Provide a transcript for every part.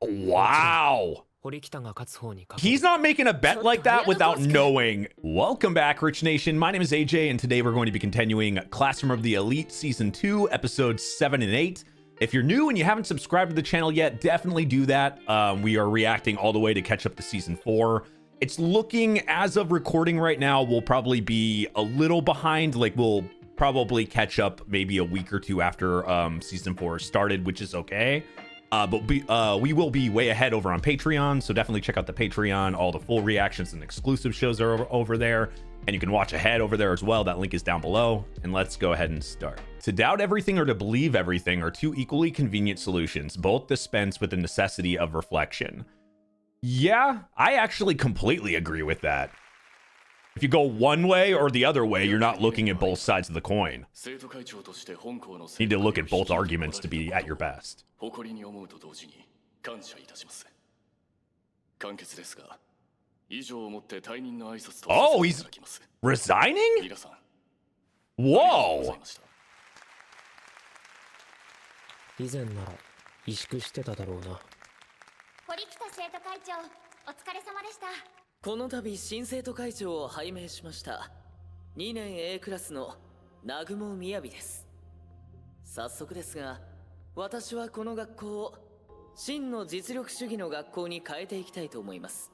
Wow. He's not making a bet like that without knowing. Welcome back, Rich Nation. My name is AJ, and today we're going to be continuing Classroom of the Elite Season 2, Episodes 7 and 8. If you're new and you haven't subscribed to the channel yet, definitely do that. We are reacting all the way to catch up to Season 4. It's looking, as of recording right now, we'll probably be a little behind. Like, we'll probably catch up maybe a week or two after Season 4 started, which is okay. But we will be way ahead over on Patreon, so definitely check out the Patreon. All the full reactions and exclusive shows are over there, and you can watch ahead over there as well. That link is down below, and let's go ahead and start. To doubt everything or to believe everything are two equally convenient solutions. Both dispense with the necessity of reflection. Yeah, I actually completely agree with that. If you go one way or the other way, you're not looking at both sides of the coin. You need to look at both arguments to be at your best. Oh, he's resigning? Whoa. Whoa. この度新生徒会長を拝命しました2年 A クラスの南雲みやびです。早速ですが、私はこの学校を真の実力主義の学校に変えていきたいと思います。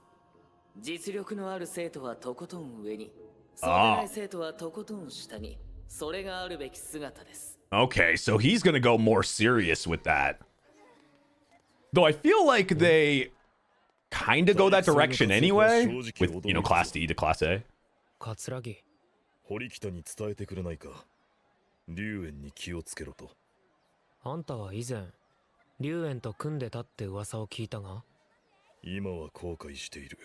実力のある生徒はとことん上に、そうでない生徒はとことん下に、それがあるべき姿です。Okay, so he's gonna go more serious with that. Though I feel like they kind of go that direction anyway, with, you know, Class D to Class A. 堀北に伝えてくれないか。龍炎に気をつけろと。あんたは以前、龍炎と組んでたって噂を聞いたが、今は後悔している。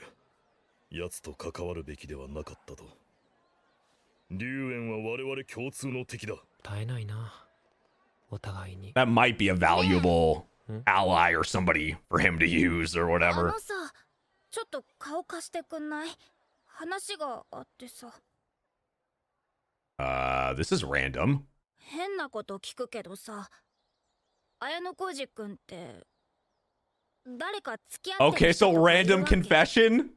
奴と関わるべきではなかったと。龍炎は我々共通の敵だ。絶えないな。お互いに。That might be a valuable ally or somebody for him to use or whatever. ちょっと顔貸してくんない？話があってさ。This is random. 変なこと聞くけどさ、綾小路くんって誰か付き合ってる Okay, so random confession?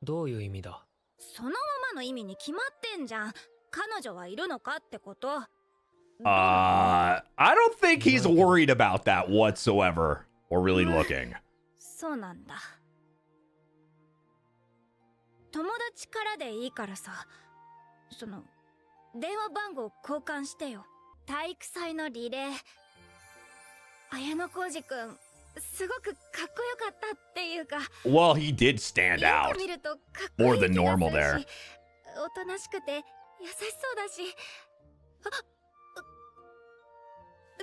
どういう意味だ？そのままの意味に決まってんじゃん。彼女はいるのかってこと。I don't think he's worried about that whatsoever, or really looking. そうなんだ。友達からでいいからさ、その電話番号交換してよ。体育祭のリレー。綾小路くん、すごくかっこよかったっていうか。Well, he did stand out more than normal there. おとなしくて優しそうだし。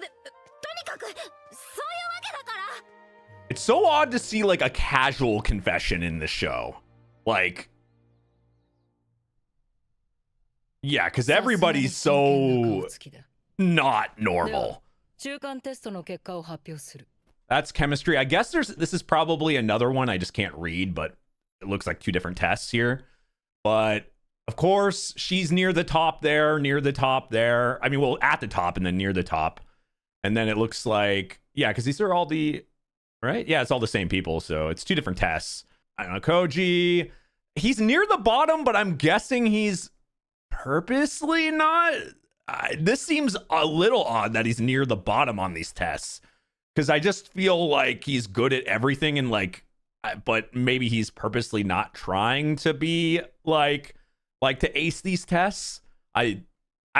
とにかくそういうわけだから。It's so odd to see like a casual confession in the show. Like, yeah, because everybody's so not normal. That's chemistry. I guess this is probably another one I just can't read, but it looks like two different tests here. But of course, she's near the top there, I mean, well, at the top and then near the top. And then it looks like, yeah, because these are all the, right? Yeah, it's all the same people. So it's two different tests. I don't know, Koji. He's near the bottom, but I'm guessing he's purposely not. This seems a little odd that he's near the bottom on these tests. Because I just feel like he's good at everything and like, but maybe he's purposely not trying to be like to ace these tests. I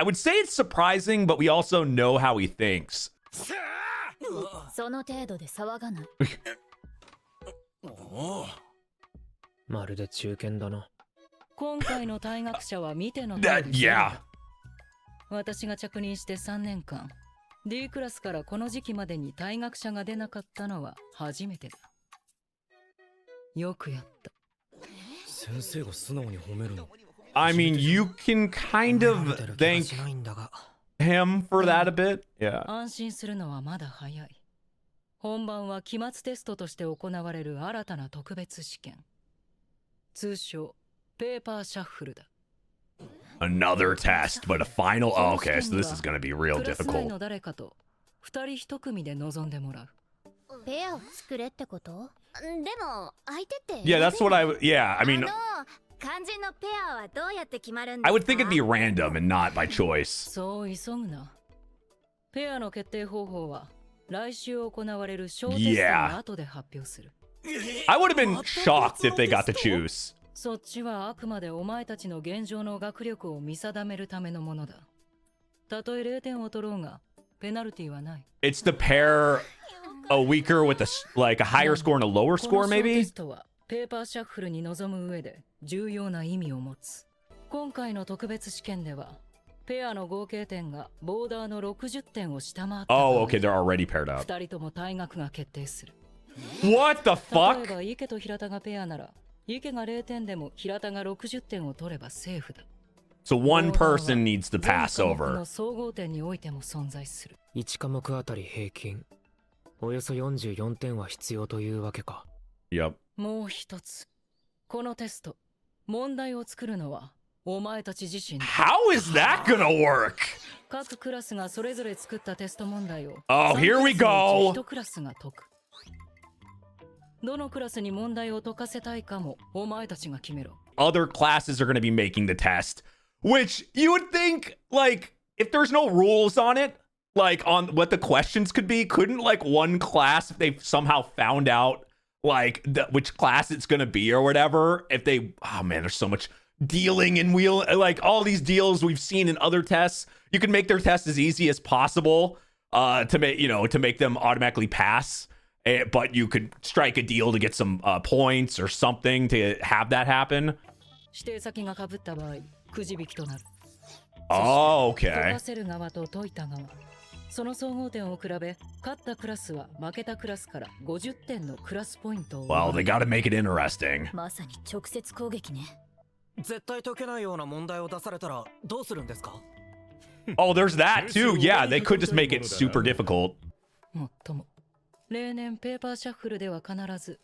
would say it's surprising, but we also know how he thinks. その程度で騒がない。まるで中堅だな。今回の退学者は見ての。Yeah. 私が着任して3年間、D クラスからこの時期までに退学者が出なかったのは初めてだ。よくやった。先生が素直に褒めるの。I mean, you can kind of thank him for that a bit. Yeah. 安心するのはまだ早い。本番は期末テストとして行われる新たな特別試験。通称ペーパーシャッフルだ。Another test, but a final. Oh, okay, so this is going to be real difficult. 二人一組で臨んでもらう。ペアを作れってこと？でも相手って Yeah, that's what I would. Yeah, I mean, 肝心のペアはどうやって決まるんですか？ I would think it'd be random and not by choice. そう急ぐな。ペアの決定方法は来週行われる小テスト Yeah. の後で発表する。I would have been shocked if they got to choose. そっちはあくまでお前たちの現状の学力を見定めるためのものだ。たとえ0点を取ろうが、ペナルティはない。It's the pair a weaker with like a higher score and a lower この score, 小テ maybe? ストはペーパーシャッフルに臨む上で重要な意味を持つ。今回の特別試験では、ペアの合計点がボーダーの60点を下回った。Oh, okay, they're already paired up. 二人とも退学が決定する。What the 例え fuck? ば池と平田がペアなら、池が0点でも平田が60点を取ればセーフだ。So one person needs to pass 全科目 over. の総合点においても存在する。1科目あたり平均およそ44点は必要というわけか。Yep. もう一つ、このテスト、問題を作るのはお前たち自身だ。 How is that gonna work? 各クラスがそれぞれ作ったテスト問題を Oh, here we go. 1クラスが解く。どのクラスに問題を解かせたいかもお前たちが決めろ。 Other classes are gonna be making the test, which you would think, like, if there's no rules on it, like on what the questions could be, couldn't like one class, if they somehow found out like which class it's gonna be or whatever, if they, oh man, there's so much dealing and wheel, like all these deals we've seen in other tests. You can make their test as easy as possible to make, you know, to make them automatically pass, but you could strike a deal to get some points or something to have that happen. 指定先が被った場合、くじ引きとなる。 Oh, 解 okay. かせる側と解いた側、その総合点を比べ、勝ったクラスは負けたクラスから50点のクラスポイントを。 Well, they gotta make it interesting. まさに直接攻撃ね。絶対解けないような問題を出されたらどうするんですか？ Oh, there's that too. Yeah, they could just make it super difficult. もっとも、例年ペーパーシャッフルでは必ず、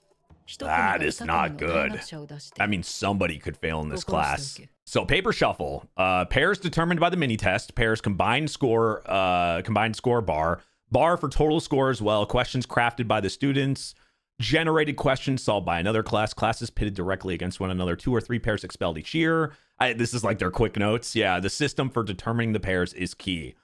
一組 That が is 二組 not の good. 退学者を出して。 That means somebody could fail in this class. So paper shuffle. Pairs determined by the mini test. Pairs combined score bar. Bar for total score as well. Questions crafted by the students. Generated questions solved by another class. Classes pitted directly against one another. 2 or 3 pairs expelled each year. This is like their quick notes. Yeah, the system for determining the pairs is key.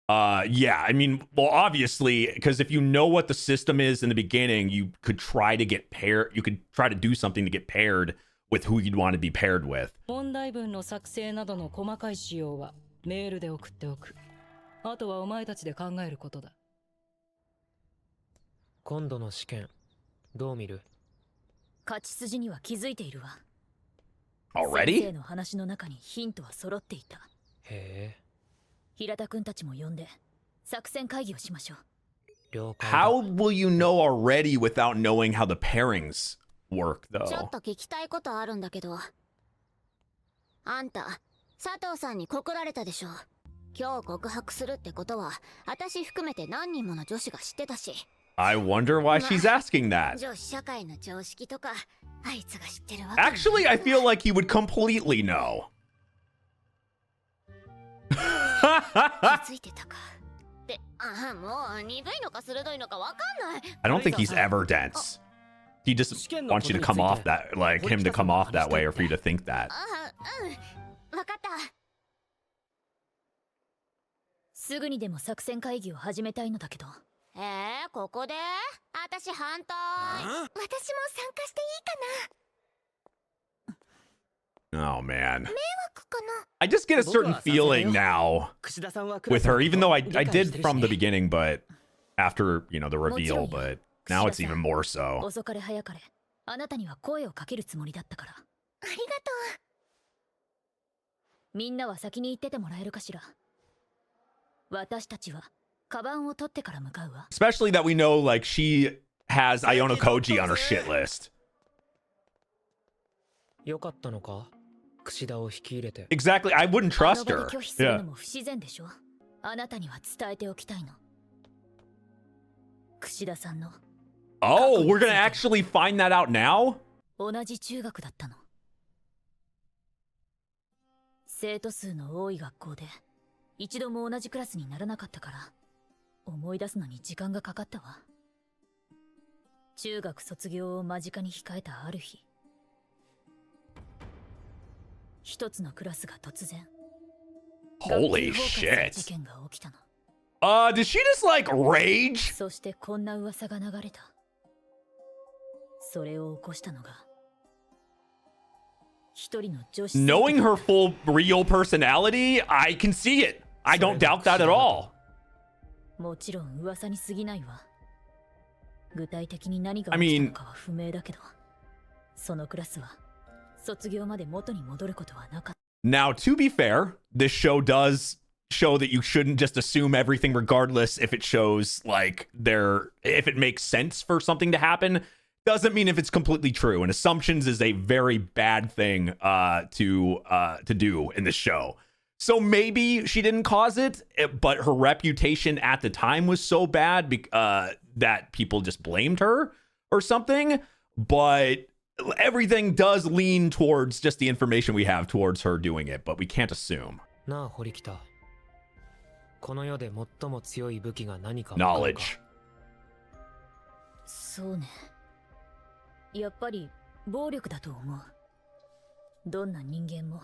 Yeah, I mean, well, obviously, because if you know what the system is in the beginning, you could try to get paired. You could try to do something to get paired with who you'd want to be paired with. 問題文の作成などの細かい仕様はメールで送っておく。あとはお前たちで考えることだ。今度の試験どう見る？勝ち筋には気づいているわ。 Already? 先生の話の中にヒントは揃っていた。へえ、平田くんたちも呼んで作戦会議をしましょう。了解だ。 How will you know already without knowing how the pairings work, ちょ though? っと聞きたいことあるんだけど、あんた佐藤さんに告られたでしょ。今日告白するってことは私含めて何人もの女子が知ってたし。 I wonder why she's asking that. 女子社会の常識とかあいつが知ってるわけ。 Actually, I feel like he would completely know. 気づいてたか。で、もう鈍いのか鋭いのかわかんない。 I don't think he's ever dense. He just wants you to come off that, like him to come off that way, or for you to think that. わかった。すぐにでも作戦会議を始めたいのだけど。ここで私反対。私も参加していいかな。 Oh man. 迷惑かな。 I just get a certain feeling now with her, even though I did from the beginning, but after, you know, the reveal, but now it's even more so. 遅かれ早かれあなたには声をかけるつもりだったから。ありがとみんなは先に行っててもらえるかしら。私たちはカバンを取ってから向かうわ。 Especially that we know, like, she has Iono Koji on her shit list. よかったのか？櫛田を引き入れて。 Exactly. I wouldn't あ trust の場 her. で拒否する Yeah. のも不自然でしょ。あなたには伝えておきたいの。櫛田さんの Oh, we're gonna actually find that out now? 同じ中学だったの。生徒数の多い学校で一度も同じクラスにならなかったから。思い出すのに時間がかかったわ。中学卒業を間近に控えたある日、一つのクラスが突然 Holy 学級崩壊する事 shit. 件が起きたの。 Did she just like rage? そしてこんな噂が流れた。それを起こしたのが一人の女子生徒。 Knowing her full real personality, I can see it. I don't doubt that at all. もちろん噂に過ぎないわ。具体的に何が起きたのかは不明だけど、そのクラスは卒業まで元に戻ることはなかった。 Now, to be fair, this show does show that you shouldn't just assume everything regardless if it shows like if it makes sense for something to happen. Doesn't mean if it's completely true. And assumptions is a very bad thing to do in this show. So maybe she didn't cause it, but her reputation at the time was so bad that people just blamed her or something. But everything does lean towards just the information we have towards her doing it, but we can't assume. なあ堀北、この世で最も強い武器が何か。 Knowledge. そうね。やっぱり暴力だと思う。どんな人間も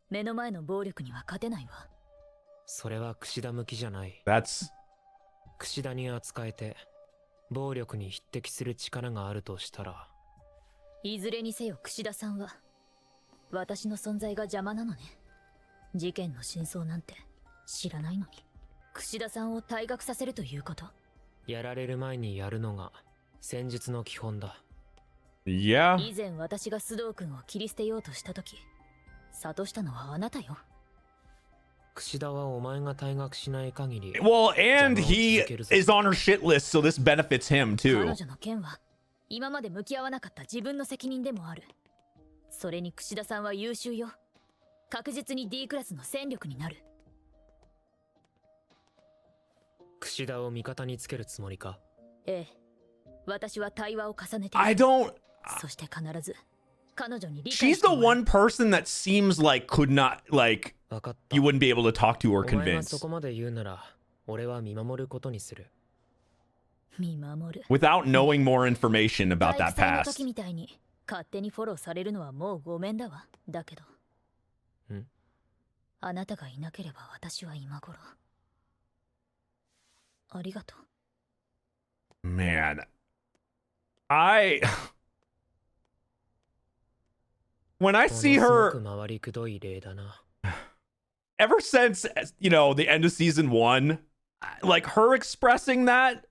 目の前の暴力には勝てないわ。それは櫛田向きじゃない。 That's 櫛田に扱えて暴力に匹敵する力があるとしたら、いずれにせよ櫛田さんは私の存在が邪魔なのね。事件の真相なんて知らないのに櫛田さんを退学させるということ。やられる前にやるのが戦術の基本だ。 yeah. 以前私が須藤君を切り捨てようとした時、諭したのはあなたよ。櫛田はお前が退学しない限り。 Well, and he is on her shit list, so this benefits him 彼 too. 女の件は今まで向き合わなかった自分の責任でもある。それに櫛田さんは優秀よ。確実に D クラスの戦力になる。櫛田を味方につけるつもりか。ええ、私は対話を重ねている。 I don't. そして必ず彼女に理解 She's して the もらう。 one person that seems like could not like 分かった。 you wouldn't be able to talk to or お前が convince そこまで言うなら、俺は見守ることにする。見守る。 without knowing more information about 体 that 育祭の past. 時みたいに勝手にフォローされるのはもうごめんだわ。だけど、あなたがいなければ私は今頃。ありがとう。 Man, when I see もの her すごく回りくどい例だな。 ever since, you know, the end of season 1, like her expressing that,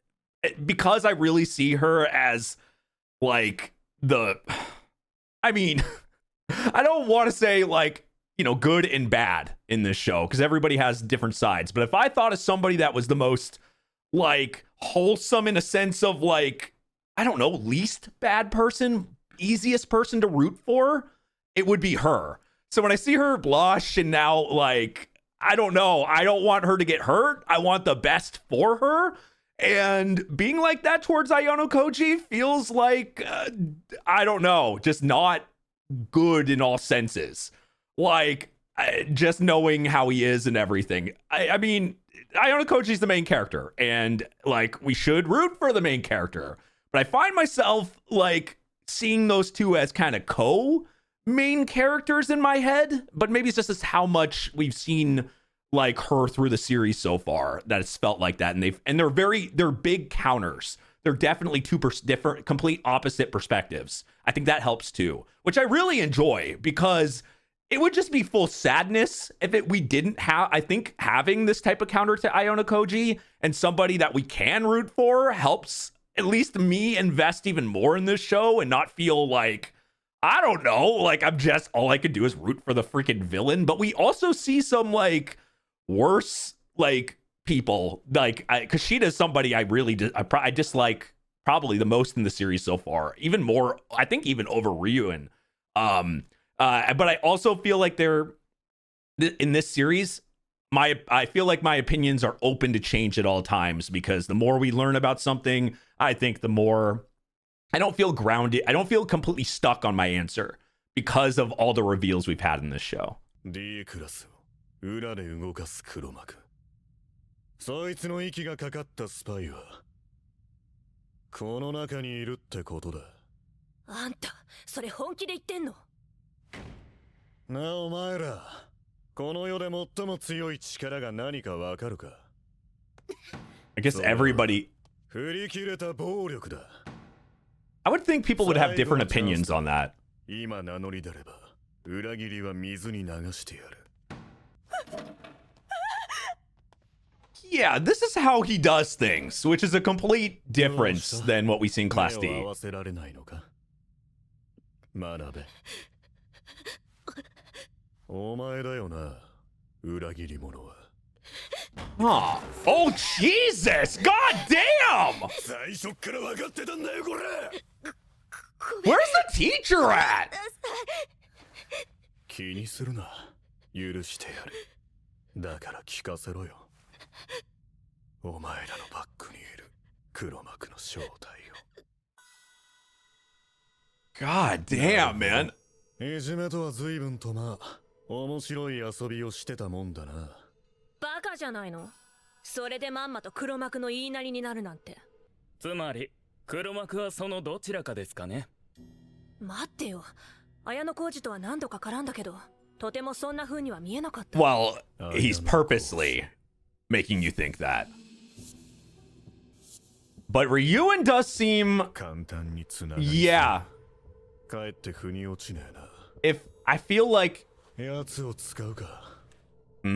because I really see her as like I mean, I don't want to say like, you know, good and bad in this show because everybody has different sides. But if I thought of somebody that was the most like wholesome in a sense of like, I don't know, least bad person, easiest person to root for, it would be her. So when I see her blush and now like, I don't know, I don't want her to get hurt. I want the best for her. And being like that towards Ayano Koji feels like, I don't know, just not good in all senses. Like, just knowing how he is and everything. I mean, Ayano Koji's the main character, and like, we should root for the main character. But I find myself like seeing those two as kind of co-main characters in my head. But maybe it's just how much we've seen like her through the series so far that it's felt like that. And they're big counters. They're definitely two different, complete opposite perspectives. I think that helps too, which I really enjoy because it would just be full sadness if we didn't have, I think having this type of counter to Ayano Koji and somebody that we can root for helps at least me invest even more in this show and not feel like, I don't know, like I'm just, all I could do is root for the freaking villain. But we also see some like worse, like people, like Kushida is somebody I really, I dislike probably the most in the series so far, even more, I think even over Ryuin. But I also feel like they're in this series. I feel like my opinions are open to change at all times because the more we learn about something, I think the more I don't feel grounded. I don't feel completely stuck on my answer because of all the reveals we've had in this show. D クラスを裏で動かす黒幕。そいつの息がかかったスパイはこの中にいるってことだ。あんたそれ本気で言ってんの？なあお前ら、この世で最も強い力が何かわかるか？ I guess everybody. 振り切れた暴力だ。 I would think people would have different opinions on that. 今名乗り出れば裏切りは水に流してやる。Yeah, this is how he does things, which is a complete difference than what we see in Class D. 目を合わせられないのか？学べ。お前だよな、裏切り者は。Huh. Oh, Jesus! God damn! 最初から分かってたんだよ、これ。Where's the teacher at? 気にするな。許してやる。だから聞かせろよ。お前らのバックにいる黒幕の正体を。God damn, man. いじめとは随分とまあ、面白い遊びをしてたもんだな。バカじゃないの？それでまんまと黒幕の言いなりになるなんて。つまり黒幕はそのどちらかですかね？待ってよ。綾小路とは何度か絡んだけど、とてもそんな風には見えなかった。Well, he's purposely making you think that. But Ryuen does seem... 簡単につながる。Yeah. かえって腑に落ちねえな。If I feel like... やつを使うか。I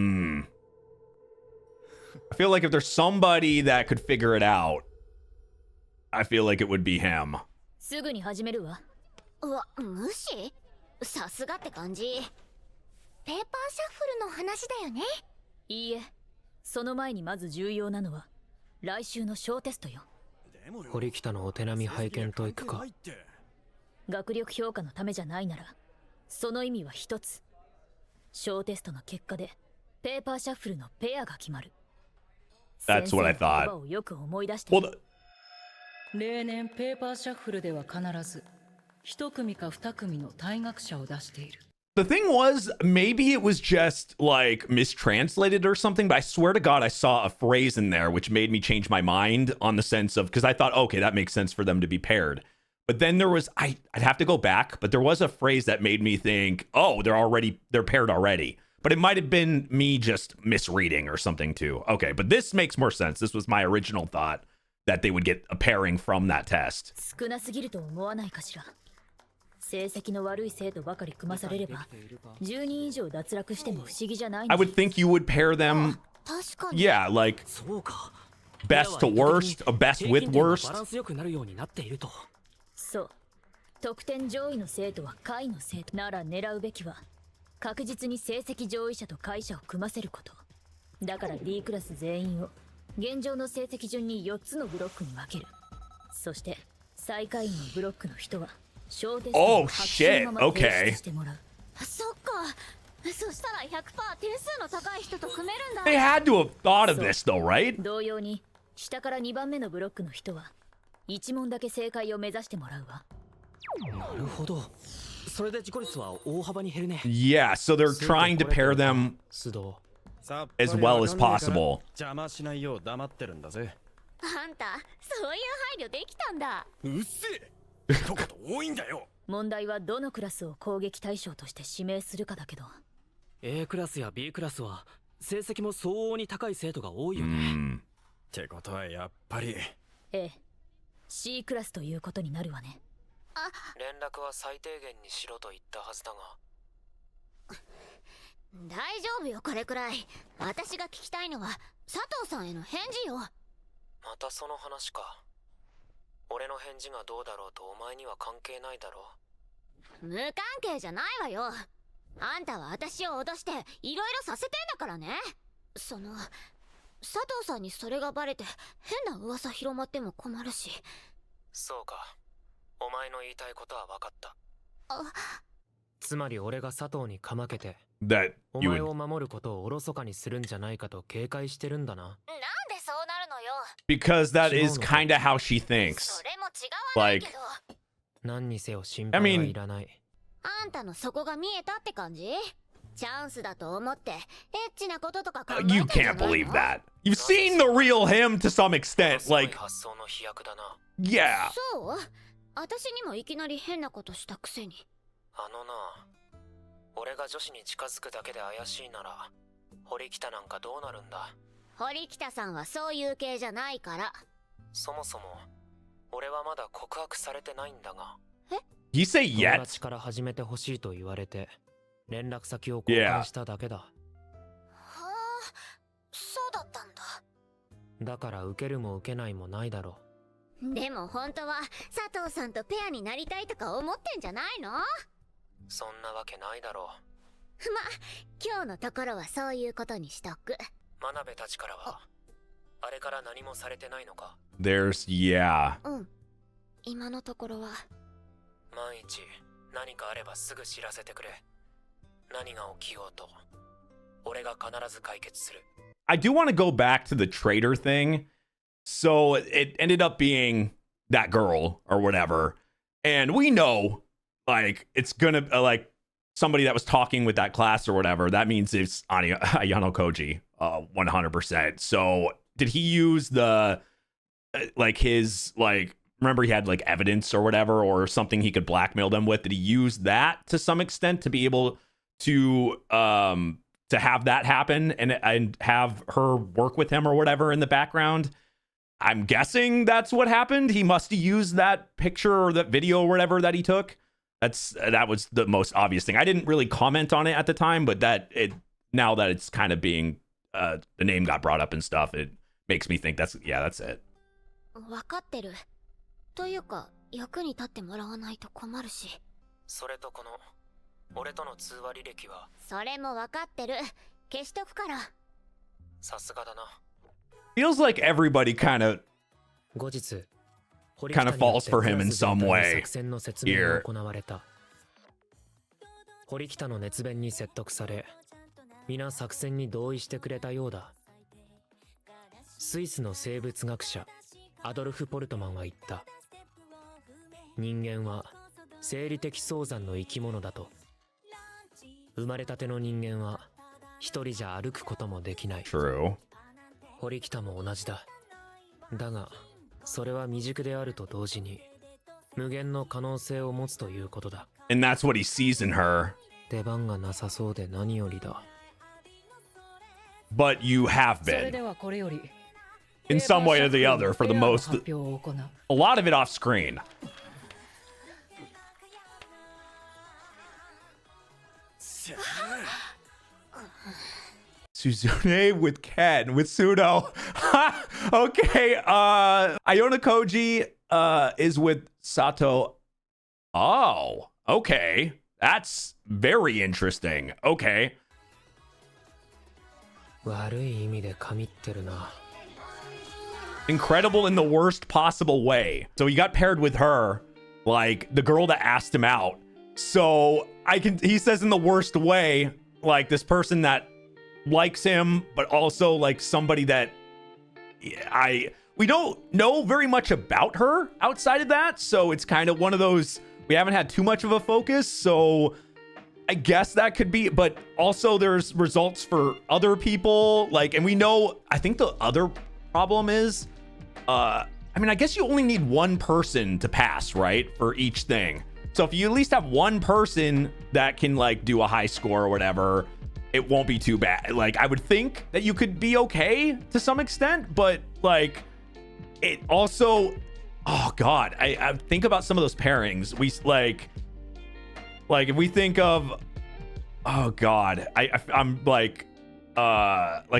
feel like if there's somebody that could figure it out, I feel like it would be him. すぐに始めるわ。うわ、無視？さすがって感じ。ペーパーシャッフルの話だよね。いいえ、その前にまず重要なのは来週の小テストよ。堀北のお手並み拝見といくか。学力評価のためじゃないなら、その意味は一つ。小テストの結果でペーパーシャッフルのペアが決まる。 That's what I 先生の言葉 thought. をよく思い出して。 Well, 例年ペーパーシャッフルでは必ず一組か二組の退学者を出している。 the thing was, maybe it was just like mistranslated or something, but I swear to God, I saw a phrase in there which made me change my mind on the sense of, because I thought, okay, that makes sense for them to be paired. But then there was, I'd have to go back, but there was a phrase that made me think, oh, they're paired already. But it might have been me just misreading or something too. Okay, but this makes more sense. This was my original thought that they would get a pairing from that test. 少なすぎると思わないかしら。成績の悪い生徒ばかり組まされれば、10人以上脱落しても不思議じゃない。 I would think you would pair them, yeah, like best to worst, a best with worst. そう。得点上位の生徒は下位の生徒なら狙うべきは確実に成績上位者と下位者を組ませること。だから D クラス全員を現状の成績順に4つのブロックに分ける。そして最下位のブロックの人は小テストを白紙のまま提出してもらう。そっか。そしたら 100% 点数の高い人と組めるんだ。 They had to have thought of this though, right? 同様に下から2番目のブロックの人は1問だけ正解を目指してもらうわ。なるほど。それで自己率は大幅に減るね。 Yeah, so they're trying to pair them as well as possible. 邪魔しないよう黙ってるんだぜ。あんた、そういう配慮できたんだ。うっせえ。一言多いんだよ。問題はどのクラスを攻撃対象として指名するかだけど。A クラスや B クラスは成績も相応に高い生徒が多いよね。ってことはやっぱり A、C クラスということになるわね。連絡は最低限にしろと言ったはずだが。大丈夫よ、これくらい。私が聞きたいのは佐藤さんへの返事よ。またその話か。俺の返事がどうだろうとお前には関係ないだろう。無関係じゃないわよ。あんたは私を脅していろいろさせてんだからね。佐藤さんにそれがバレて変な噂広まっても困るし。そうか。お前の言いたいことは分かった。つまり俺が佐藤にかまけて、お you 前 would を守ることをおろそかにするんじゃないかと警戒してるんだな。なんでそうなるのよ。 because that is kind of how she thinks. それも違わないけど。何にせよ心配はいらない。あんたの底が見えたって感じ？チャンスだと思ってエッチなこととか考えた You んじゃ can't ない believe の？ that. You've seen the real him to some extent. すごい Like, 発想の飛躍だな。 yeah. そう？私にもいきなり変なことしたくせに。あのな、俺が女子に近づくだけで怪しいなら、堀北なんかどうなるんだ。堀北さんはそういう系じゃないから。そもそも、俺はまだ告白されてないんだが。You say 友 yet? 達から始めてほしいと言われて、連絡先を交換しただけだ。はあ、そうだったんだ。だから受けるも受けないもないだろでも本当は佐藤さんとペアになりたいとか思ってんじゃないの？ま、そんなわけないだろ今日のところはそういうことにしとく。真鍋たちからは、あれから何もされてないのか。 There's, yeah. うん。今のところは。万一、何かあればすぐ知らせてくれ。何が起きようと、俺が必ず解決する。I do want to go back to the traitor thing. So it ended up being that girl or whatever. And we know, like, it's gonna, like, somebody that was talking with that class or whatever. That means it's Ayano Koji, 100%. So did he use the, like, his, like, remember he had, like, evidence or whatever, or something he could blackmail them with? Did he use that to some extent to be able to have that happen and have her work with him or whatever in the background? I'm guessing that's what happened. He must have used that picture or that video or whatever that he took. That was the most obvious thing. I didn't really comment on it at the time, but now that it's kind of being the name got brought up and stuff, it makes me think that's it. わかってる。というか、役に立ってもらわないと困るし。それとこの、俺との通話履歴は。それもわかってる。消しとくから。さすがだな。Feels like everybody kind of 後日、 falls for him in some way here. 堀北の熱弁に説得され、皆作戦に同意してくれたようだ。スイスの生物学者アドルフ・ポルトマンは言った。人間は生理的早産の生き物だと。生まれたての人間は一人じゃ歩くこともできない。True. 堀北も同じだ。だが、それは未熟であると同時に無限の可能性を持つということだ。And that's what he sees in her. 出番がなさそうで何よりだ。But you have それ been. ではこれより In some way or the other, for the most, a lot of it off screen. Suzune with Ken, with Sudo. Okay, Iona Koji is with Sato. Oh, okay. That's very interesting. Okay. 悪い意味で神ってるな。 Incredible in the worst possible way. So he got paired with her, like the girl that asked him out. So he says in the worst way, like this person that likes him, but also like somebody that we don't know very much about her outside of that. So it's kind of one of those, we haven't had too much of a focus. So I guess that could be, but also there's results for other people. Like, and we know, I think the other problem is, I mean, I guess you only need one person to pass, right? For each thing. So if you at least have one person that can like do a high score or whatever, it won't be too bad. Like, I would think that you could be okay to some extent, but like it also, oh God, I think about some of those pairings. We like if we think of, oh God, I'm like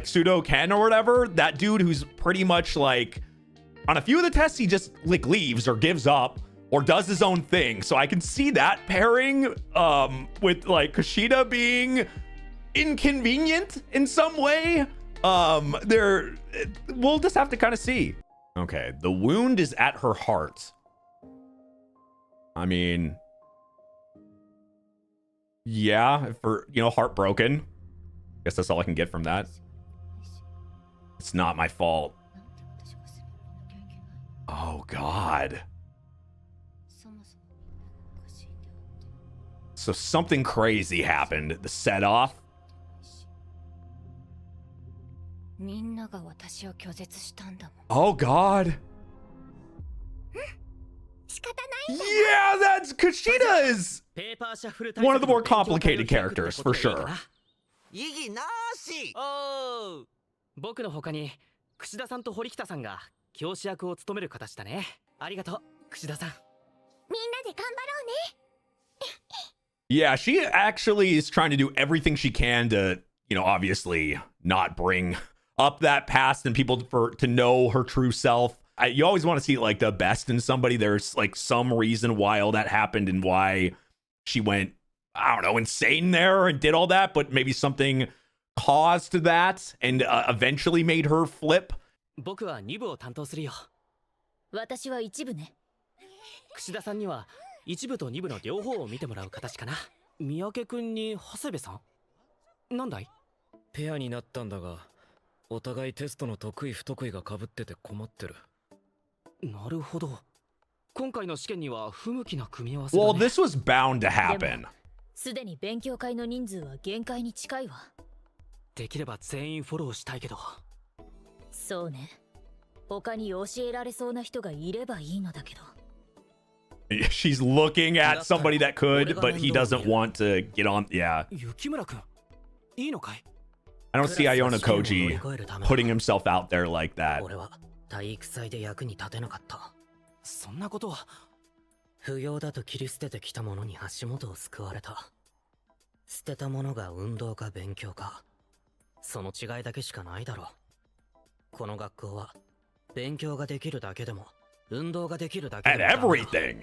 Pseudo Ken or whatever, that dude who's pretty much like on a few of the tests, he just like leaves or gives up or does his own thing. So I can see that pairing with like Kushida being inconvenient in some way. We'll just have to kind of see. Okay, the wound is at her heart. I mean, yeah, for, you know, heartbroken. Guess that's all I can get from that. It's not my fault. Oh, God. So something crazy happened. The set off. みんなが私を拒絶したんだもん。 Oh God. 仕方ないんだ。 Yeah, that's Kushida is one of the more complicated characters for sure. 意義なし。おー、僕の他に櫛田さんと堀北さんが教師役を務める形だね。ありがとう、櫛田さん。みんなで頑張ろうね。Yeah, she actually is trying to do everything she can to, you know, obviously not bring up that past and people to know her true self. You always want to see like the best in somebody. There's like some reason why all that happened and why she went, I don't know, insane there and did all that, but maybe something caused that and eventually made her flip. 僕は2部を担当するよ。私は一部ね。櫛田さんには1部と2部の両方を見てもらう形かな。三宅君に長谷部さん？なんだい？ペアになったんだが、お互いテストの得意不得意が被ってて困ってる。なるほど。今回の試験には不向きな組み合わせだね。Well, this was bound to happen. すでに勉強会の人数は限界に近いわ。できれば全員フォローしたいけど。そうね。他に教えられそうな人がいればいいのだけど。She's looking at somebody that could, but he doesn't want to get on. Yeah. 雪村君、いいのかい？ I don't see Iona Koji putting himself out there like that. 俺は体育祭で役に立てなかった。そんなことは。不要だと切り捨ててきたものに足元を救われた。捨てたものが運動か勉強か。その違いだけしかないだろう。この学校は勉強ができるだけでも運動ができるだけでも And everything.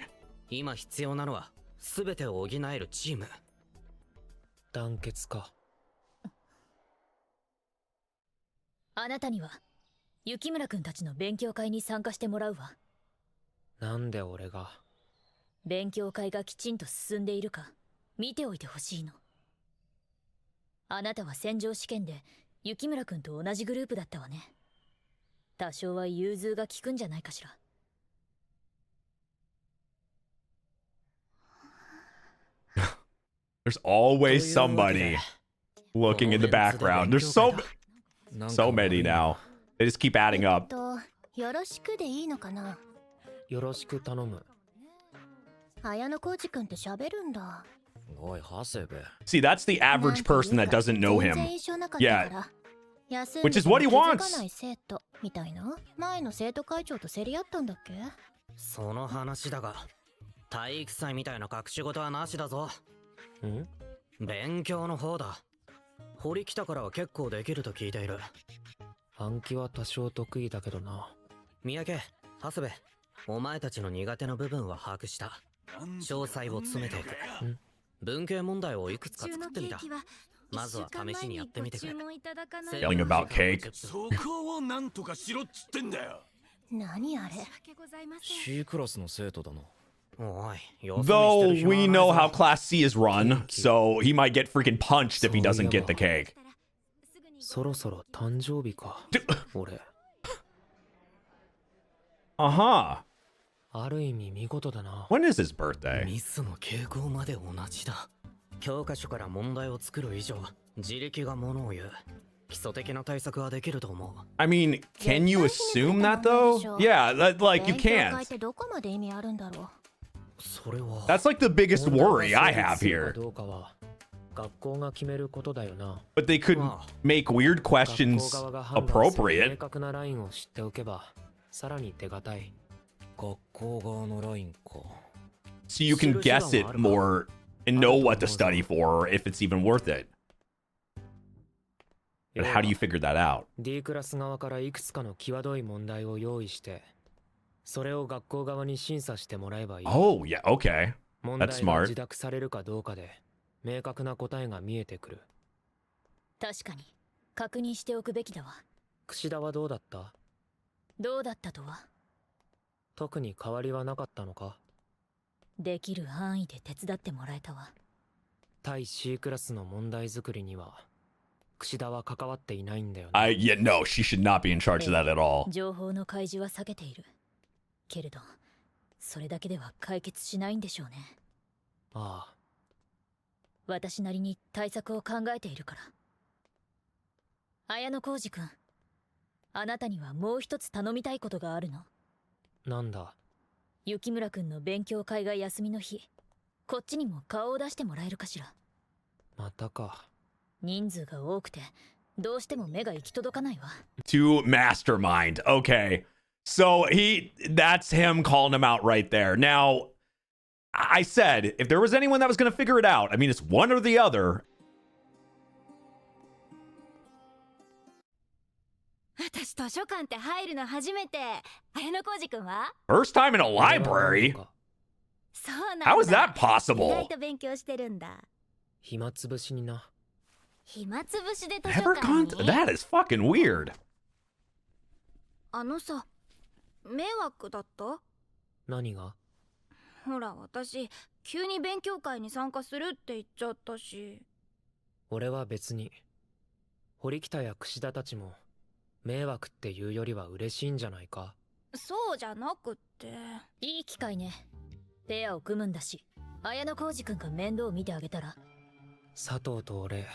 今必要なのは全てを補えるチーム。団結か。あなたには雪村くんたちの勉強会に参加してもらうわ。なんで俺が？勉強会がきちんと進んでいるか見ておいてほしいの。あなたは戦場試験で雪村くんと同じグループだったわね。多少は融通が利くんじゃないかしら。There's always somebody looking in the background. There's so many now. They just keep adding up. よろしくでいいのかな。よろしく頼む。綾野浩二くんって喋るんだ。おい、長谷部。 See, that's the average person that doesn't know him. Yeah. Which is what he wants. みたいな。前の生徒会長と競り合ったんだっけ？その話だが、体育祭みたいな隠し事はなしだぞ。ん？勉強の方だ。堀北からは結構できると聞いている。暗記は多少得意だけどな。三宅、長谷部、お前たちの苦手な部分は把握した。詳細を詰めていく。文系問題をいくつか作ってみた。まずは試しにやってみてくれ。Yelling about cake. そこをなんとかしろっつってんだよ。何あれ？ C クラスの生徒だな。Though we know how Class C is run, so he might get freaking punched if he doesn't get the cake. そろそろ誕生日か。俺。Uh-huh. ある意味見事だな。 When is his birthday? ミスの傾向まで同じだ。教科書から問題を作る以上、自力がものを言う。基礎的な対策はできると思う。I mean, can you assume that though? Yeah, like you can't. ってどこまで意味あるんだろう。それは。 That's like the biggest worry I have here. どうかは学校が決めることだよな。 But they could make weird questions 学校側が判断する appropriate. 明確なラインを知っておけば、さらに手堅い。学校側のラインか。 So you can guess it more and know what to study for or if it's even worth it. But how do you figure that out? D クラス側からいくつかの際どい問題を用意して、それを学校側に審査してもらえばいい。Oh, yeah, okay. 問 That's 題が smart. 自諾されるかどうかで、明確な答えが見えてくる。確かに確認しておくべきだわ。櫛田はどうだった？どうだったとは？特に変わりはなかったのか？できる範囲で手伝ってもらえたわ。対 C クラスの問題作りには櫛田は関わっていないんだよね。Yeah, no, she should not be in charge of that at all. 情報の開示は避けている。けれど、それだけでは解決しないんでしょうね。ああ。私なりに対策を考えているから。綾野浩二君、あなたにはもう一つ頼みたいことがあるの。なんだ。雪村くんの勉強会が休みの日、こっちにも顔を出してもらえるかしら。またか。人数が多くてどうしても目が行き届かないわ。 To mastermind. Okay. So that's him calling him out right there. Now, I said, if there was anyone that was going to figure it out, I mean, it's one or the other. 私図書館って入るの初めて。綾野浩二くんは？ First time in a library? そうなんだ。 How is that 意 possible? 外と勉強してるんだ。暇つぶしにな。暇つぶしで図書 Never 館 gone. に？ That is fucking weird. あのさ、迷惑だった？何が？ほら、私急に勉強会に参加するって言っちゃったし。俺は別に。堀北や櫛田たちも迷惑っていうよりは嬉しいんじゃないか。そうじゃなくって。いい機会ね。ペアを組むんだし、綾野浩二くんが面倒を見てあげたら。佐藤と俺、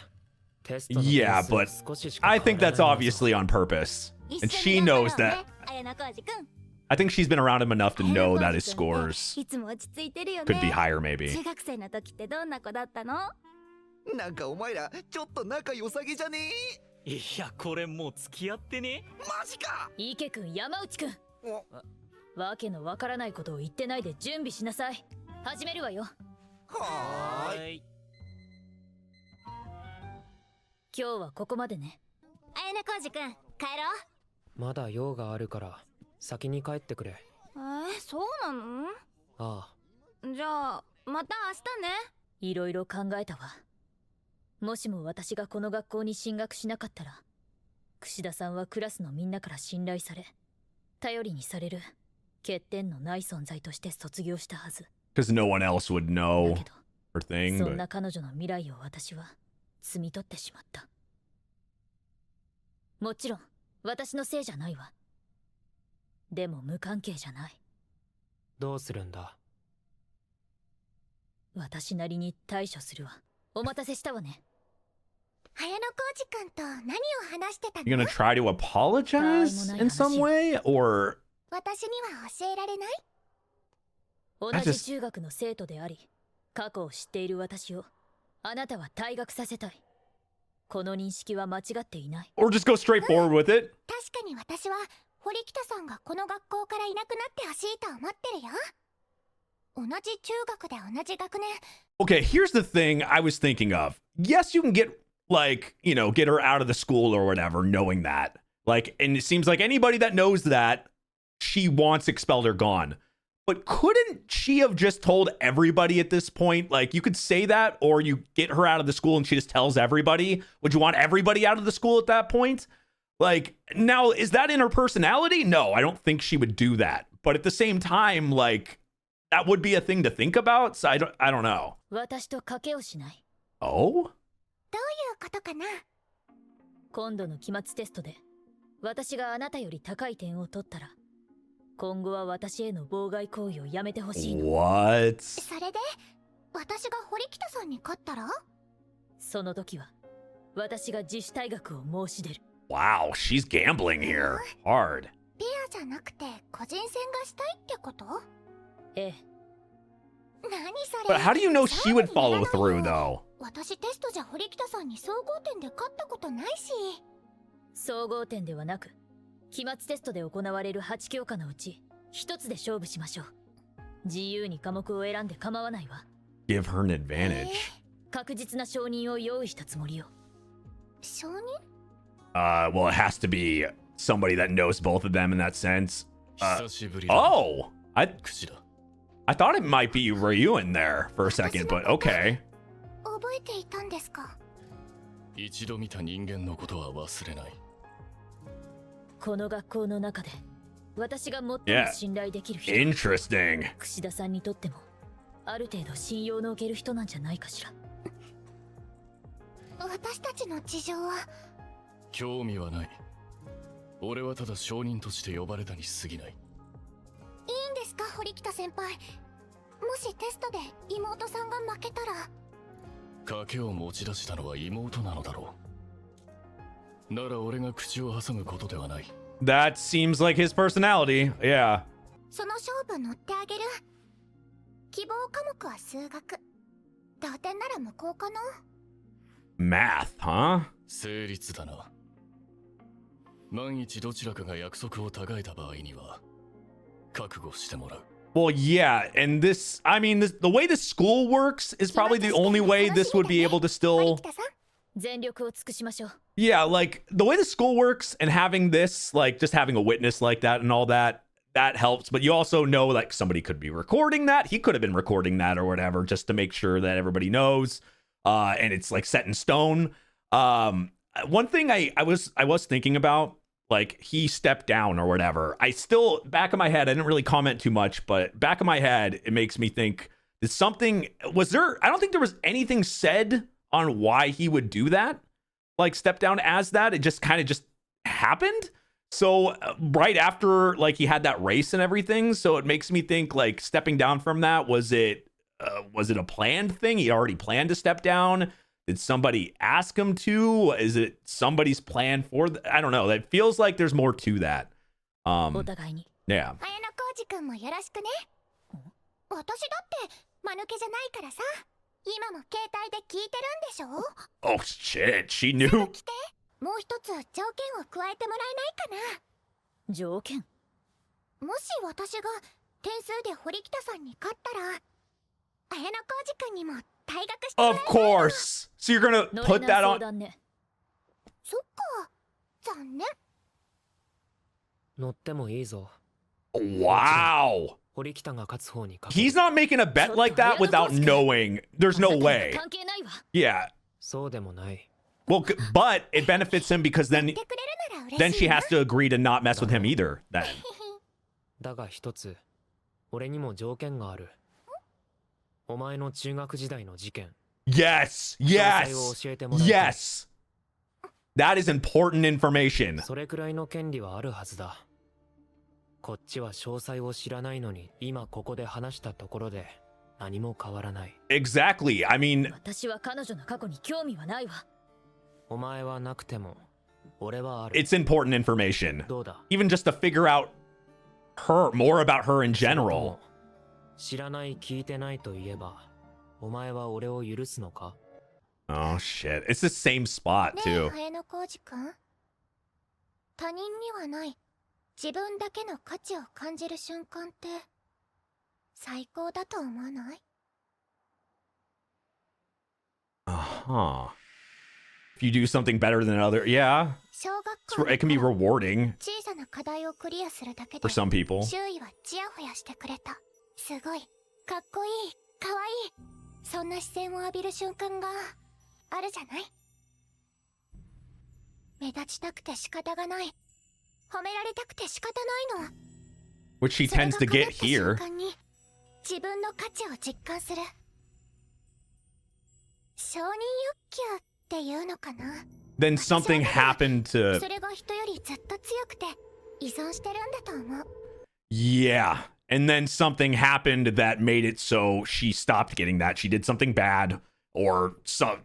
テストの Yeah, 点 but 数少ししか I 変 think わら that's ないんだぞ。 obviously on purpose. 一 And 緒 she に頑張ろう knows that. ね、綾野浩二くん。I think she's been around him enough to 綾野 know 浩 that 二 his くんって scores いつも落ち着いてるよ could be ね。 higher, maybe. 中学生の時ってどんな子だったの？なんかお前らちょっと仲良さげじゃねえ？いや、これもう付き合ってね。マジか。池くん、山内くん、おわけのわからないことを言ってないで準備しなさい。始めるわよ。はーい。い。今日はここまでね。綾野浩二くん、帰ろう。まだ用があるから先に帰ってくれ。そうなの？ああ。じゃあまた明日ね。いろいろ考えたわ。もしも私がこの学校に進学しなかったら、櫛田さんはクラスのみんなから信頼され、頼りにされる欠点のない存在として卒業したはず。 Because no one else would だ know けど her thing. そん But な彼女の未来を私は摘み取ってしまった。もちろん私のせいじゃないわ。でも無関係じゃない。どうするんだ？私なりに対処するわ。お待たせしたわね。綾野浩二くんと何を話してた you're の？ gonna try to apologize in some way, or 私には教えられない？同じ中学の生徒であり、過去を知っている私をあなたは退学させたい。この認識は間違っていない。 or just go straight forward with it? 確かに私は堀北さんがこの学校からいなくなってほしいと思ってるよ。同じ中学で同じ学年。 Okay, here's the thing I was thinking of. Yes, you can get like, you know, get her out of the school or whatever, knowing that. Like, and it seems like anybody that knows that, she wants expelled or gone. But couldn't she have just told everybody at this point? Like, you could say that, or you get her out of the school and she just tells everybody. Would you want everybody out of the school at that point? Like, now, is that in her personality? No, I don't think she would do that. But at the same time, like, that would be a thing to think about. So I don't know. 私と賭けをしない？ Oh? どういうことかな？今度の期末テストで私があなたより高い点を取ったら、今後は私への妨害行為をやめてほしいの。 What? それで私が堀北さんに勝ったら？その時は私が自主退学を申し出る。 Wow, she's gambling here. Hard. ペアじゃなくて個人戦がしたいってこと？ええ。何それ？ But how do you know she would follow through, though? 私テストじゃ堀北さんに総合点で勝ったことないし。総合点ではなく、期末テストで行われる8教科のうち1つで勝負しましょう。自由に科目を選んで構わないわ。 Give her an advantage. 確実な承認を用意したつもりよ。承認？ Well, it has to be somebody that knows both of them in that sense. 久しぶりだ。 Oh, I 櫛田。 thought it might be Ryu in there for a second, but okay. 覚えていたんですか？一度見た人間のことは忘れない。この学校の中で私が最も Yeah. 信頼できる人、 Interesting. 櫛田さんにとってもある程度信用のおける人なんじゃないかしら。私たちの事情は。興味はない。俺はただ証人として呼ばれたに過ぎない。いいんですか、堀北先輩。もしテストで妹さんが負けたら。賭けを持ち出したのは妹なのだろう。なら俺が口を挟むことではない。That seems like his personality. Yeah. その勝負乗ってあげる。希望科目は数学。同点なら無効かな。Math, huh? 成立だな。万一どちらかが約束を違えた場合には覚悟してもらう。Well, yeah, and this, I mean, the way the school works is probably the only way this would be able to still... 全力を尽くしましょう。 Yeah, like, the way the school works and having this, like, just having a witness like that and all that, that helps. But you also know, like, somebody could be recording that. He could have been recording that or whatever, just to make sure that everybody knows. And it's, like, set in stone. One thing I was thinking about, like, he stepped down or whatever. I still, back of my head, I didn't really comment too much, but back of my head, it makes me think, I don't think there was anything said on why he would do that, like step down as that. It just kind of just happened. So right after, like, he had that race and everything. So it makes me think, like, stepping down from that, was it a planned thing? He already planned to step down. Did somebody ask him to? Is it somebody's plan for I don't know. That feels like there's more to that. Yeah. 綾小路くんもよろしくね。私だって間抜けじゃないからさ。今も携帯で聞いてるんでしょ。 Oh shit, she knew. 来て。もう一つ条件を加えてもらえないかな。条件。もし私が点数で堀北さんに勝ったら、綾小路くんにも退学してもらえないかな。 Of course. So you're gonna put that on. そっか。残念。乗ってもいいぞ。 Wow. He's not making a bet like that without knowing. There's no way. Yeah. そうでもない。 Well, but it benefits him because then she has to agree to not mess with him either. Then. だが一つ、俺にも条件がある。お前の中学時代の事件。 Yes, yes, yes. That is important information. それくらいの権利はあるはずだ。こっちは詳細を知らないのに、今ここで話したところで何も変わらない。 Exactly. I mean, 私は彼女の過去に興味はないわ。お前はなくても、俺はある。 it's important information. どうだ? Even just to figure out more about her in general. 知らない聞いてないと言えば、お前は俺を許すのか? Oh shit. It's the same spot too. ねえ、綾小路くん。他人にはない自分だけの価値を感じる瞬間って最高だと思わない? Uh-huh. If you do something better than other, yeah. It can be rewarding 小さな課題をクリアするだけで for some people. 周囲はチヤホヤしてくれた。すごいかっこいい、かわいい。そんな視線を浴びる瞬間があるじゃない。目立ちたくて仕方がない。褒められたくて仕方ないの。 Which she tends to get here. 自分の価値を実感する。承認欲求っていうのかな。 Then something happened to それが人よりずっと強くて依存してるんだと思う。 Yeah. And then something happened that made it so she stopped getting that. She did something bad, or some,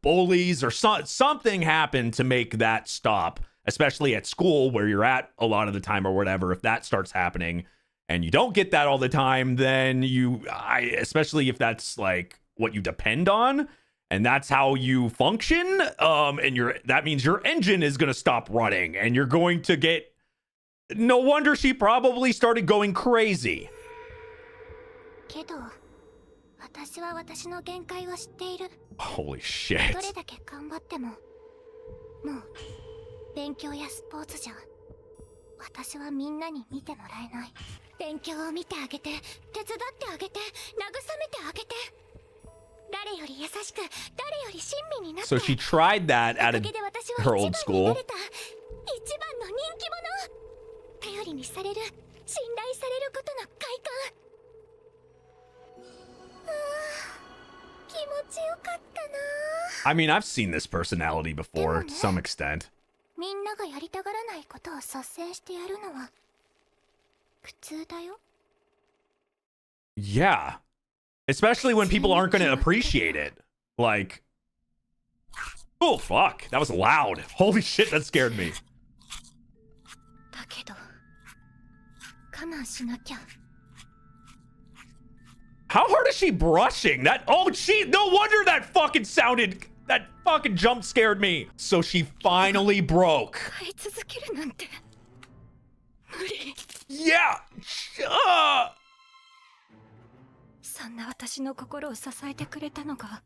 bullies, or something happened to make that stop, especially at school where you're at a lot of the time or whatever. If that starts happening and you don't get that all the time, then especially if that's like what you depend on and that's how you function, and that means your engine is going to stop running and you're going to get. No wonder she probably started going crazy. けど、私は私の限界を知っている。 Holy shit. どれだけ頑張っても、もう勉強やスポーツじゃ私はみんなに見てもらえない。勉強を見てあげて、手伝ってあげて、慰めてあげて。誰より優しく、誰より親身になって。 So she tried that at her old school. 一番の人気者。 頼りにされる、信頼されることの快感。気持ちよかったな。 I mean, I've seen this personality before to some extent. みんながやりたがらないことを率先してやるのは苦痛だよ。 Yeah. Especially when people aren't going to appreciate it. Like, oh fuck, that was loud. Holy shit, that scared me. けど我慢しなきゃ。 How hard is she brushing? That no wonder that fucking jump scared me. So she finally broke. 飼い続けるなんて無理。 Yeah. そんな私の心を支えてくれたのが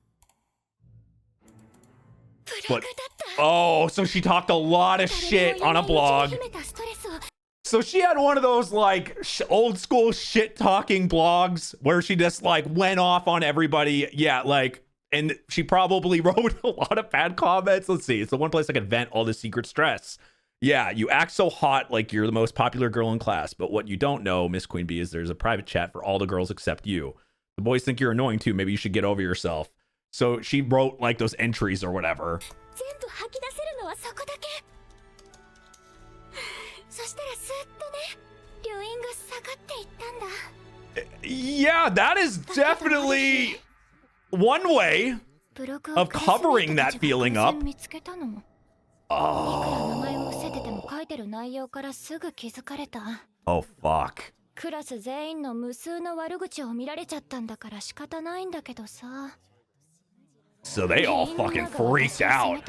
ブログだった。 Oh, so she talked a lot of shit on a blog. So she had one of those like old school shit talking blogs where she just like went off on everybody. Yeah, like, and she probably wrote a lot of bad comments. Let's see. It's the one place I could vent all the secret stress. Yeah, you act so hot like you're the most popular girl in class. But what you don't know, Miss Queen Bee, is there's a private chat for all the girls except you. The boys think you're annoying too. Maybe you should get over yourself. So she wrote like those entries or whatever. Yeah, that is definitely one way of covering that feeling up. Oh, fuck. クラス全員の無数の悪口を見られちゃったんだから仕方ないんだけどさ。 So they all fucking freaked out.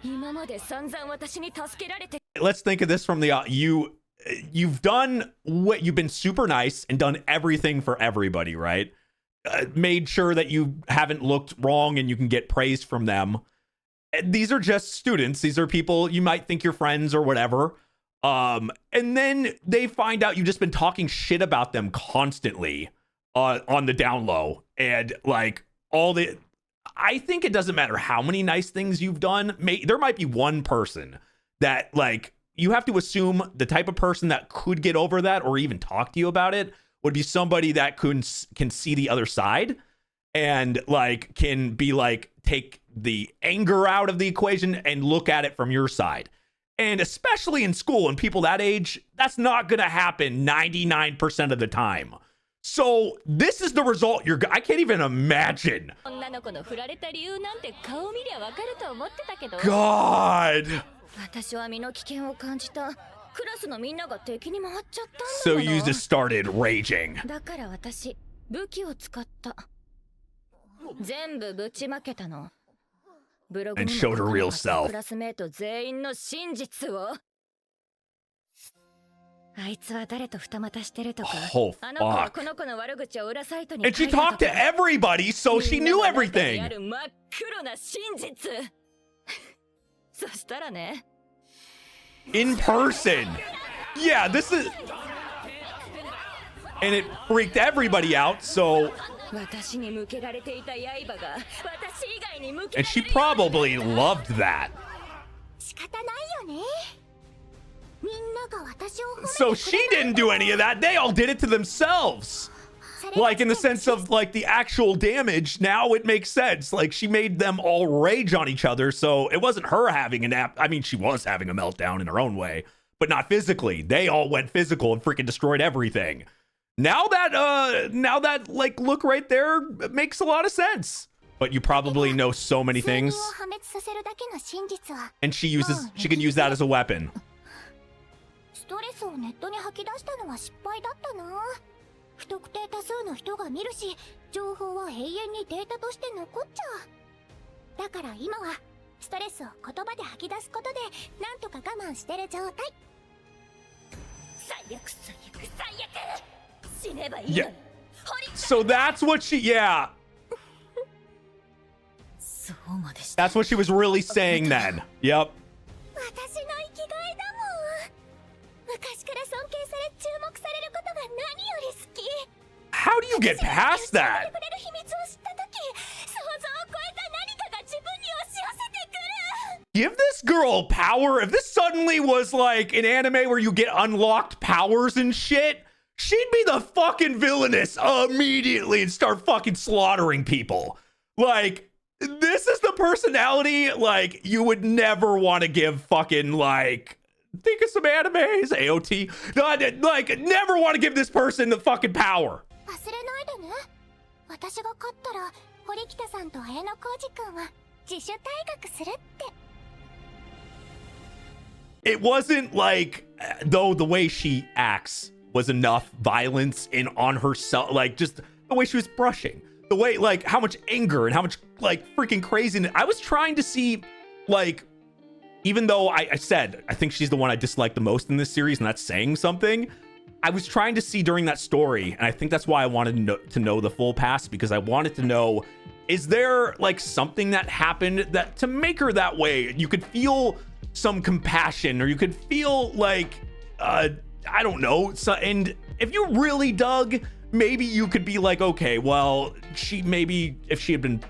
今まで散々私に助けられて。 Let's think of this from the you've done what you've been super nice and done everything for everybody, right? Made sure that you haven't looked wrong and you can get praise from them. These are just students. These are people you might think you're friends or whatever. And then they find out you've just been talking shit about them constantly on the down low. And like I think it doesn't matter how many nice things you've done. There might be one person that like you have to assume the type of person that could get over that or even talk to you about it would be somebody that can see the other side and like can be like take the anger out of the equation and look at it from your side. And especially in school and people that age, that's not going to happen 99% of the time. So this is the result I can't even imagine. God. So you just started raging. And showed her real self. Oh, fuck. And she talked to everybody, so she knew everything. In person. Yeah, this is... And it freaked everybody out, so... And she probably loved that. So she didn't do any of that. They all did it to themselves. Like in the sense of like the actual damage. Now it makes sense. Like she made them all rage on each other. So it wasn't her having a nap. I mean, she was having a meltdown in her own way, but not physically. They all went physical and freaking destroyed everything. Now that like look right there makes a lot of sense. But you probably know so many things. And she can use that as a weapon. Yeah. So that's what she, yeah. That's what she was really saying then. Yep. How do you get past that? Give this girl power. If this suddenly was like an anime where you get unlocked powers and shit, she'd be the fucking villainess immediately and start fucking slaughtering people. Like, this is the personality, like, you would never want to give fucking, like, think of some animes, AOT. Like, never want to give this person the fucking power. it wasn't like, though the way she acts was enough violence in on herself, like just the way she was brushing, the way, like how much anger and how much like freaking craziness. I was trying to see, like, even though I said I think she's the one I dislike the most in this series, and that's saying something, I was trying to see during that story, and I think that's why I wanted to know the full past, because I wanted to know, is there like something that happened that to make her that way? You could feel some compassion, or you could feel like I don't know. So, and if you really dug, maybe you could be like, okay, well, she maybe if she had been,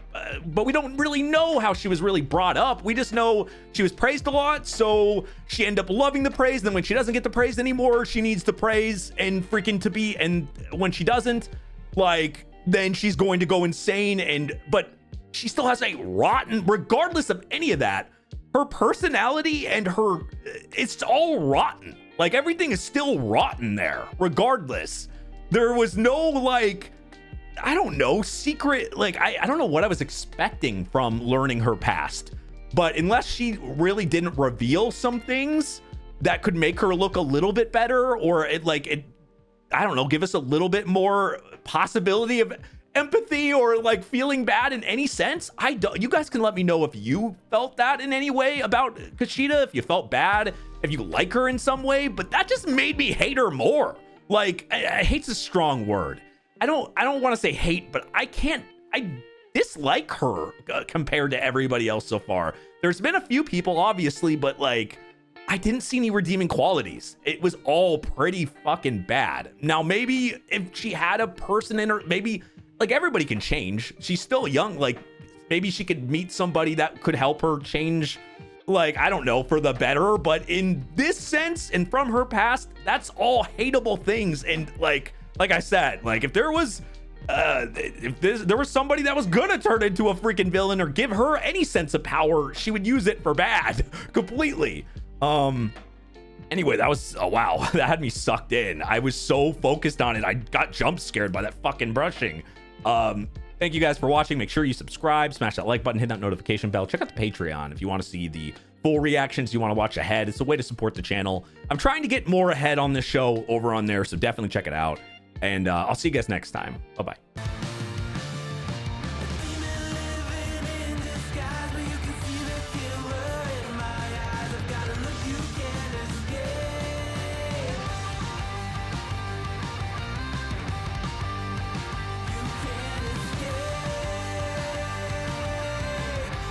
but we don't really know how she was really brought up. We just know she was praised a lot, so she ended up loving the praise. Then when she doesn't get the praise anymore, she needs the praise and freaking to be, and when she doesn't, like, then she's going to go insane. And but she still has a rotten, regardless of any of that, her personality and her, it's all rotten. Like everything is still rotten there, regardless. There was no, like, I don't know, secret, like, I don't know what I was expecting from learning her past. But unless she really didn't reveal some things that could make her look a little bit better, or I don't know, give us a little bit more possibility of empathy or like feeling bad in any sense. You guys can let me know if you felt that in any way about Kushida, if you felt bad, if you like her in some way, but that just made me hate her more. Like, I hate's a strong word. I don't want to say hate, but I dislike her compared to everybody else so far. There's been a few people, obviously, but like, I didn't see any redeeming qualities. It was all pretty fucking bad. Now, maybe if she had a person in her, maybe, like, everybody can change. She's still young. Like, maybe she could meet somebody that could help her change, like, I don't know, for the better. But in this sense, and from her past, that's all hateable things. And like I said, like, if there was there was somebody that was gonna turn into a freaking villain or give her any sense of power, she would use it for bad completely. Anyway, that was, oh wow, that had me sucked in. I was so focused on it, I got jump scared by that fucking brushing. Thank you guys for watching. Make sure you subscribe, smash that like button, hit that notification bell. Check out the Patreon if you want to see the full reactions, you want to watch ahead. It's a way to support the channel. I'm trying to get more ahead on this show over on there, so definitely check it out. And I'll see you guys next time. Bye-bye.